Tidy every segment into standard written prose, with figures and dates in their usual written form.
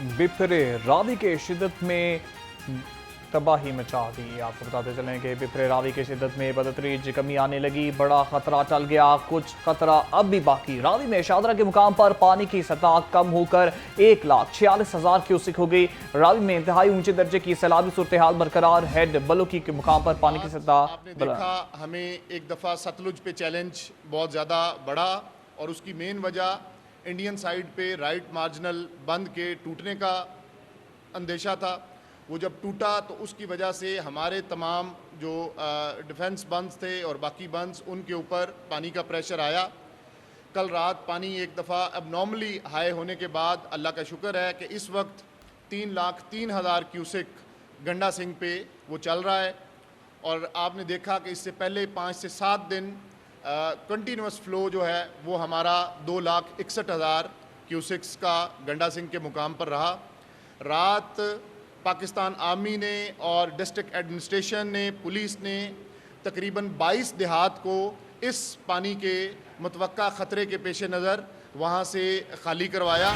बिफरे रावी के शिद्दत में तबाही मचा दी। आपको बताते चलें कि बिफरे रावी की शिद्दत में बदतरीज कमी आने लगी। बड़ा खतरा टल गया, कुछ खतरा अब भी बाकी। रावी में शादरा के मुकाम पर पानी की सतह कम होकर 1,46,000 क्यूसिक हो गई। रावी में इंतहाई ऊंचे दर्जे की सैलाबी सूरत हाल बरकरार। हेड बलोकी के मुकाम पर पानी की सतह आपने देखा, हमें एक दफ़ा सतलुज पे चैलेंज बहुत ज़्यादा बढ़ा और उसकी मेन वजह इंडियन साइड पे राइट मार्जिनल बंद के टूटने का अंदेशा था। वो जब टूटा तो उसकी वजह से हमारे तमाम जो डिफेंस बंद्स थे और बाकी बंद्स, उनके ऊपर पानी का प्रेशर आया। कल रात पानी एक दफ़ा एबनॉर्मली हाई होने के बाद अल्लाह का शुक्र है कि इस वक्त 3,03,000 क्यूसिक गंडा सिंह पे वो चल रहा है। और आपने देखा कि इससे पहले 5 से 7 दिन कंटिन्यूस फ्लो जो है वो हमारा 2,61,000 क्यूसिक्स का गंडा सिंह के मुकाम पर रहा। रात पाकिस्तान आर्मी ने और डिस्ट्रिक्ट एडमिनिस्ट्रेशन ने, पुलिस ने तकरीबन 22 देहात को इस पानी के मुतवक्का ख़तरे के पेश नज़र वहाँ से खाली करवाया।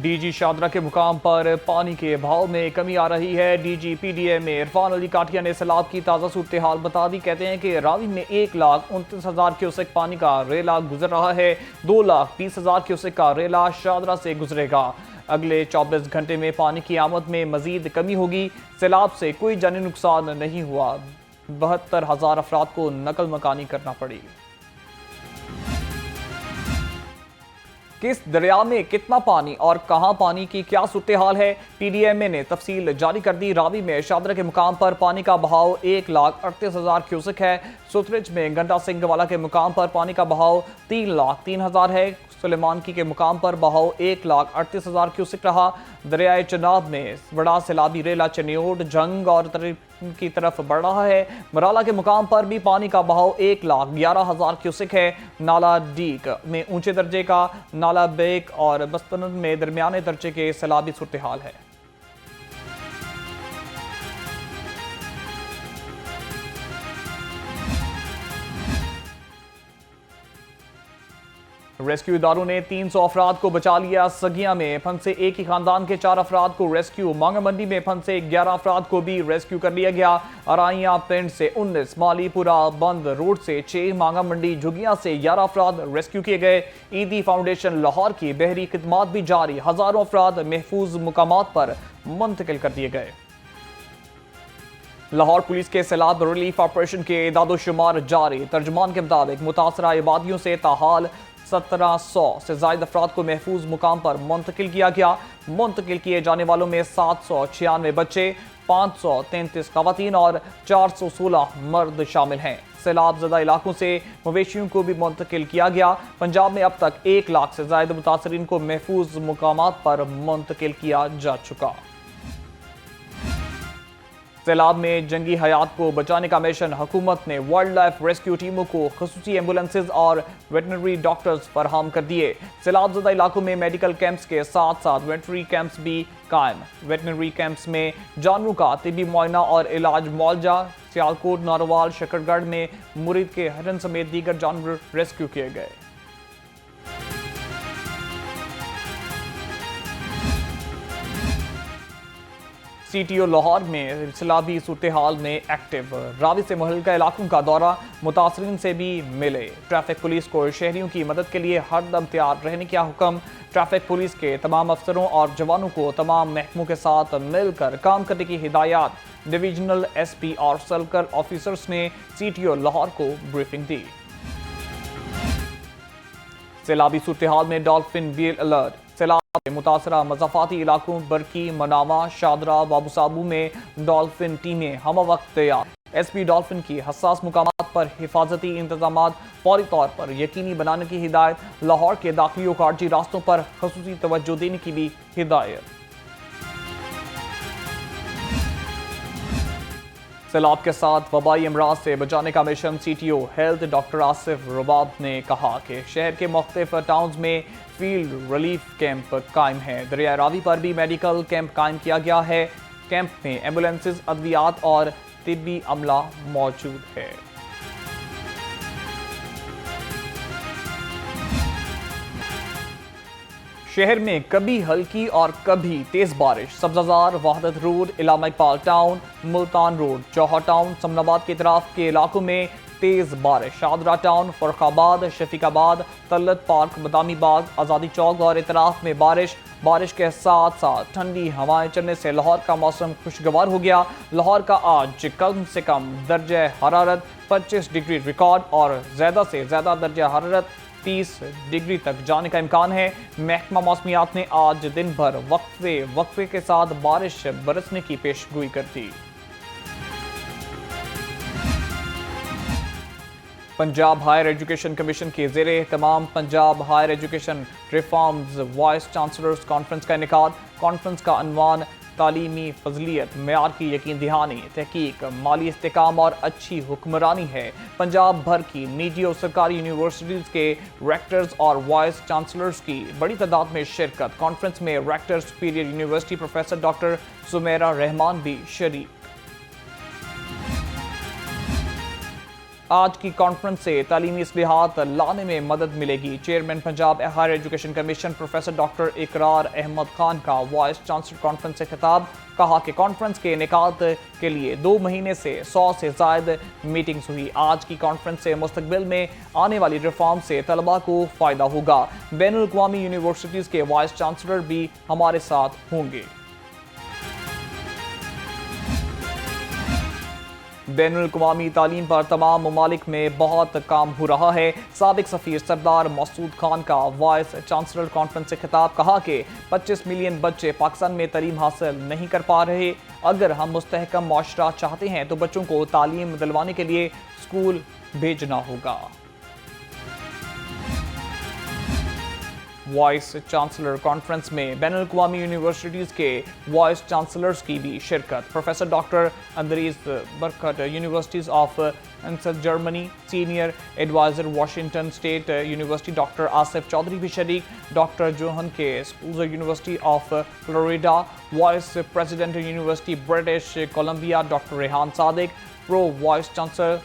डीजी शादरा के मुकाम पर पानी के बहाव में कमी आ रही है। डीजी पीडीए में इरफान अली काठिया ने सैलाब की ताज़ा सूरत हाल बता दी। कहते हैं कि रावी में 1,29,000 क्यूसेक पानी का रेला गुजर रहा है। 2,20,000 क्यूसेक का रेला शादरा से गुजरेगा। अगले 24 घंटे में पानी की आमद में मजीद कमी होगी। सैलाब से कोई जानी नुकसान नहीं हुआ। 72,000 अफराद को नकल मकानी करना पड़ी। किस दरिया में कितना पानी और कहां पानी की क्या सूरत हाल है, पीडीएमए ने तफसील जारी कर दी। रावी में शादरा के मुकाम पर पानी का बहाव 1,38,000 क्यूसिक है। सुतरिज में गंडा सिंह वाला के मुकाम पर पानी का बहाव 3,03,000 है। सुलेमानकी के मुकाम पर बहाव 1,38,000 क्यूसिक रहा। दरियाए चनाब में बड़ा सैलाबी रेला चनियोट, जंग और की तरफ बढ़ रहा है। मराला के मुकाम पर भी पानी का बहाव 1,11,000 क्यूसिक है। नाला डीक में ऊंचे दर्जे का, नाला बेक और बस्तनद में दरमियाने दर्जे के सैलाबी सूरत हाल है। रेस्क्यू इदारों ने 300 अफराद को बचा लिया। सगिया में फंसे एक ही खानदान के 4 अफराद को रेस्क्यू। मांगा मंडी में फंसे 11 अफराद को भी रेस्क्यू कर लिया गया। अराइया पिंड से 19, मालीपुरा बंद रोड से 6, मांगा मंडी झुगिया से 11 अफराद रेस्क्यू किए गए। ईदी फाउंडेशन लाहौर की बहरी खिदमात भी जारी। हजारों अफराद महफूज मुकामात पर मुंतकिल कर दिए गए। लाहौर पुलिस के सैलाब रिलीफ ऑपरेशन के इदादोशुमार जारी। तर्जुमान के मुताबिक मुतासरा आबादियों से ताहाल 1700 से ज्यादा अफराद को महफूज मुकाम पर मुंतकिल किया गया। मुंतकिल किए जाने वालों में 796 बच्चे, 533 खवातीन और 416 मर्द शामिल हैं। सैलाब ज़दा इलाकों से मवेशियों को भी मुंतकिल किया गया। पंजाब में अब तक 1 लाख से ज्यादा मुतासरीन को महफूज मुकामात पर मुंतकिल किया जा चुका। सैलाब में जंगी हयात को बचाने का मिशन। हुकूमत ने वाइल्ड लाइफ रेस्क्यू टीमों को खसूसी एम्बुलेंसेज और वेटनरी डॉक्टर्स फराहम कर दिए। सैलाब ज़दा इलाकों में मेडिकल कैंप्स के साथ साथ वेटनरी कैंप्स भी कायम। वेटनरी कैंप्स में जानवरों का तिबी मुआयना और इलाज मुआवजा। सियालकोट, नारोवाल, शकरगढ़ में मुरीद के हरन समेत दीगर जानवर रेस्क्यू किए गए। सीटीओ लाहौर में सैलाबी सूरत हाल में एक्टिव। रावी से मुहल्का इलाकों का दौरा, मुतासरीन से भी मिले। ट्रैफिक पुलिस को शहरियों की मदद के लिए हरदम तैयार रहने का हुक्म। ट्रैफिक पुलिस के तमाम अफसरों और जवानों को तमाम महकमों के साथ मिलकर काम करने की हिदायत। डिविजनल एसपी और सर्कल ऑफिसर्स ने सीटीओ लाहौर को ब्रीफिंग दी। सैलाबी सूरत हाल में डॉल्फिन बील अलर्ट। सैलाब मुतासरा मज़ाफाती इलाकों बरकी, मनावा, शादरा, बाबू साबू में डॉल्फिन टीमें हम वक्त तैयार। एसपी डॉल्फिन की हसास मुकामात पर हिफाजती इंतजामात फौरी तौर पर यकीनी बनाने की हिदायत। लाहौर के दाखिली और खारजी रास्तों पर खसूसी तवज्जो देने की भी हिदायत। सैलाब के साथ वबाई अमराज से बचाने का मिशन। CTO health doctor Asif Rubab ने कहा कि शहर के मुख्तलिफ टाउन्स में फील्ड रिलीफ कैंप कायम है। दरिया रावी पर भी मेडिकल कैंप कायम किया गया है। कैंप में एम्बुलेंसेज, अद्वियात और तिब्बी अमला मौजूद है। शहर में कभी हल्की और कभी तेज बारिश। Sabzazar, Wahdat road, Allama Iqbal town, Multan road, Johar town, Samanabad के इतराफ के इलाकों में तेज बारिश। शादरा टाउन, फर्रुखाबाद, शफीकाबाद, तल्लत पार्क, बदामी बाग, आज़ादी चौक और इतराफ में बारिश के साथ साथ ठंडी हवाएं चलने से लाहौर का मौसम खुशगवार हो गया। लाहौर का आज कम से कम दर्जा हरारत 25 डिग्री रिकॉर्ड और ज़्यादा से ज़्यादा दर्जा हरारत 30 डिग्री तक जाने का इम्कान है। महकमा मौसमियात ने आज दिन भर वक्फे के साथ बारिश बरसने की पेशगोई कर दी। पंजाब हायर एजुकेशन कमीशन के ज़ेरे तमाम Punjab higher education reforms vice chancellors conference का इनेकाद। कॉन्फ्रेंस का अनवान तालीमी फजलियत, मेयार की यकीन दहानी, तहकीक, माली इस्तेकाम और अच्छी हुक्मरानी है। पंजाब भर की निजी और सरकारी यूनिवर्सिटीज़ के रेक्टर्स और वाइस चांसलर्स की बड़ी तादाद में शिरकत। कॉन्फ्रेंस में rector Superior University professor doctor Sumera Rahman भी शरीक। आज की कॉन्फ्रेंस से तालीमी इस्लाहात लाने में मदद मिलेगी। Chairman Punjab higher education commission professor doctor Iqrar Ahmad Khan का वाइस चांसलर कॉन्फ्रेंस से खिताब। कहा कि कॉन्फ्रेंस के इनेकाद के लिए 2 महीने से 100 से ज़ायद मीटिंग्स हुई। आज की कॉन्फ्रेंस से मुस्तकबिल में आने वाली रिफॉर्म से तलबा को फ़ायदा होगा। बैनुल अक़वामी यूनिवर्सिटीज़ के वाइस चांसलर भी हमारे साथ होंगे। बैनुल अक़वामी तालीम पर तमाम ममालिक में बहुत काम हो रहा है। साबिक सफ़ीर सरदार मसूद खान का वाइस चांसलर कॉन्फ्रेंस से खिताब। कहा कि 25 मिलियन बच्चे पाकिस्तान में तालीम हासिल नहीं कर पा रहे। अगर हम मुस्तहकम माशरा चाहते हैं तो बच्चों को तालीम दिलवाने के लिए स्कूल भेजना होगा। वाइस चांसलर कॉन्फ्रेंस में बैनुल अक़वामी यूनिवर्सिटीज़ के वाइस चांसलर्स की भी शिरकत। प्रोफेसर डॉक्टर अंदरीज बरकत, यूनिवर्सिटीज़ ऑफ एंसल Germany, senior adviser Washington State University doctor Asif Chaudhary भी शरीक। डॉक्टर जोहन के स्पूजर University of Florida, vice president University British Columbia doctor Rehan Sadiq, pro vice chancellor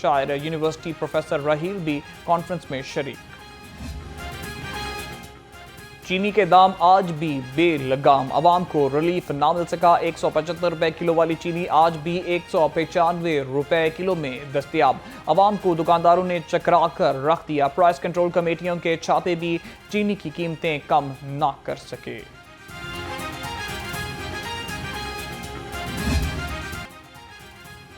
शायर यूनिवर्सिटी प्रोफेसर रहील भी कॉन्फ्रेंस में शरीक। चीनी के दाम आज भी बेलगाम, आवाम को रिलीफ ना मिल सका। 175 रुपए किलो वाली चीनी आज भी 195 रुपए किलो में दस्तयाब। आवाम को दुकानदारों ने चकरा कर रख दिया। प्राइस कंट्रोल कमेटियों के छापे भी चीनी की कीमतें कम ना कर सके।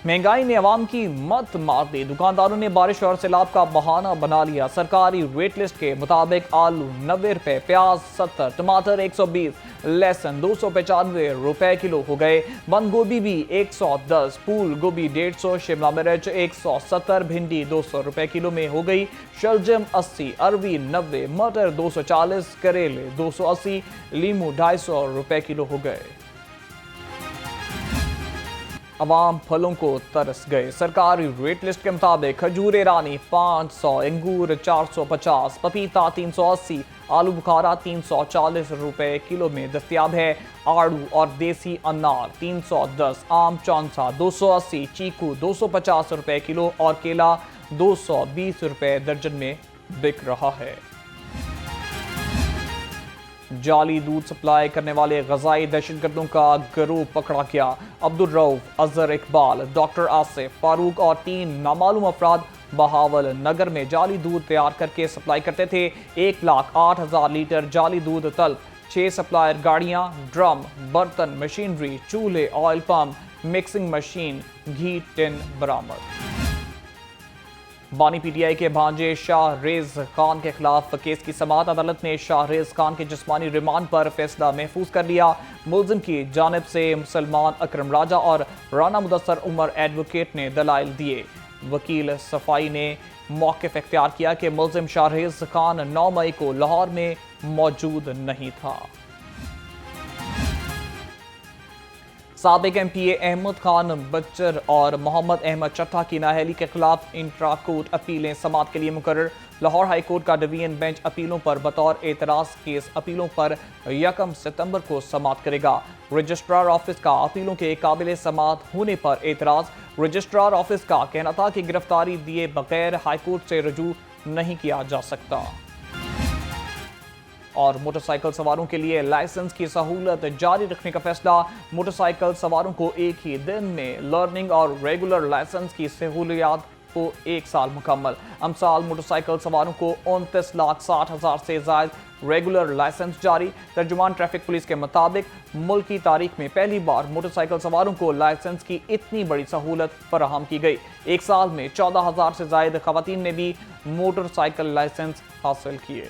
महंगाई ने अवाम की मत मार दी। दुकानदारों ने बारिश और सैलाब का बहाना बना लिया। सरकारी रेट लिस्ट के मुताबिक आलू 90 रुपए, प्याज 70, टमाटर 120, लहसुन 295 रुपए किलो हो गए। बंद गोभी भी 110, फूल गोभी 150, शिमला मिर्च 170, भिंडी 200 रुपए किलो में हो गई। शलजम 80, अरवी 90, मटर 240, करेले 280, लीमू 250 रुपए किलो हो गए। अवाम फलों को तरस गए। सरकारी रेट लिस्ट के मुताबिक खजूर ईरानी 500, अंगूर 450, पपीता 380, आलू बुखारा 340 रुपए किलो में दस्तयाब है। आड़ू और देसी अनार 310, आम चौंसा 280, चीकू 250 रुपए किलो और केला 220 रुपए दर्जन में बिक रहा है। जाली दूध सप्लाई करने वाले गजाई दहशतगर्दों का गिरोह पकड़ा गया। अब्दुल रऊफ, अजहर इकबाल, डॉक्टर आसिफ फारूक और 3 नामालूम अफराद बहावल नगर में जाली दूध तैयार करके सप्लाई करते थे। 1,08,000 लीटर जाली दूध तलब। 6 सप्लायर गाड़ियां, ड्रम, बर्तन, मशीनरी, चूल्हे, ऑयल पंप, मिक्सिंग मशीन, घी टिन बरामद। बानी पीटीआई के भांजे शाहरेज खान के खिलाफ केस की समाअत। अदालत ने शाहरेज खान के जिस्मानी रिमांड पर फैसला महफूज कर लिया। मुलजिम की जानिब से मुसलमान अकरम राजा और राना मुदस्सर उमर एडवोकेट ने दलाइल दिए। वकील सफाई ने मौक़िफ़ इख्तियार किया कि मुलजिम शाहरेज खान 9 मई को लाहौर में मौजूद नहीं था। साबिक एमपीए अहमद खान बच्चर और मोहम्मद अहमद चट्टा की नाअहली के खिलाफ इंट्रा कोर्ट अपीलें समाअत के लिए मुकर्रर। लाहौर हाई कोर्ट का डिवीजन बेंच अपीलों पर बतौर एतराज़ केस अपीलों पर 1 सितंबर को समाअत करेगा। रजिस्ट्रार ऑफिस का अपीलों के काबिल समाअत होने पर एतराज़। रजिस्ट्रार ऑफिस का कहना था कि गिरफ्तारी दिए बगैर हाई कोर्ट से रजू नहीं किया जा सकता। और मोटरसाइकिल सवारों के लिए लाइसेंस की सहूलत जारी रखने का फैसला। मोटरसाइकिल सवारों को एक ही दिन में लर्निंग और रेगुलर लाइसेंस की सहूलियत को 1 साल मुकम्मल। साल मोटरसाइकिल सवारों को 29,60,000 से ज्यादा रेगुलर लाइसेंस जारी। तर्जुमान ट्रैफिक पुलिस के मुताबिक मुल्क की तारीख में पहली बार मोटरसाइकिल सवारों को लाइसेंस की इतनी बड़ी सहूलत फराहम की गई। 1 साल में 14,000 से ज्यादा खवातीन ने भी मोटरसाइकिल लाइसेंस हासिल किए।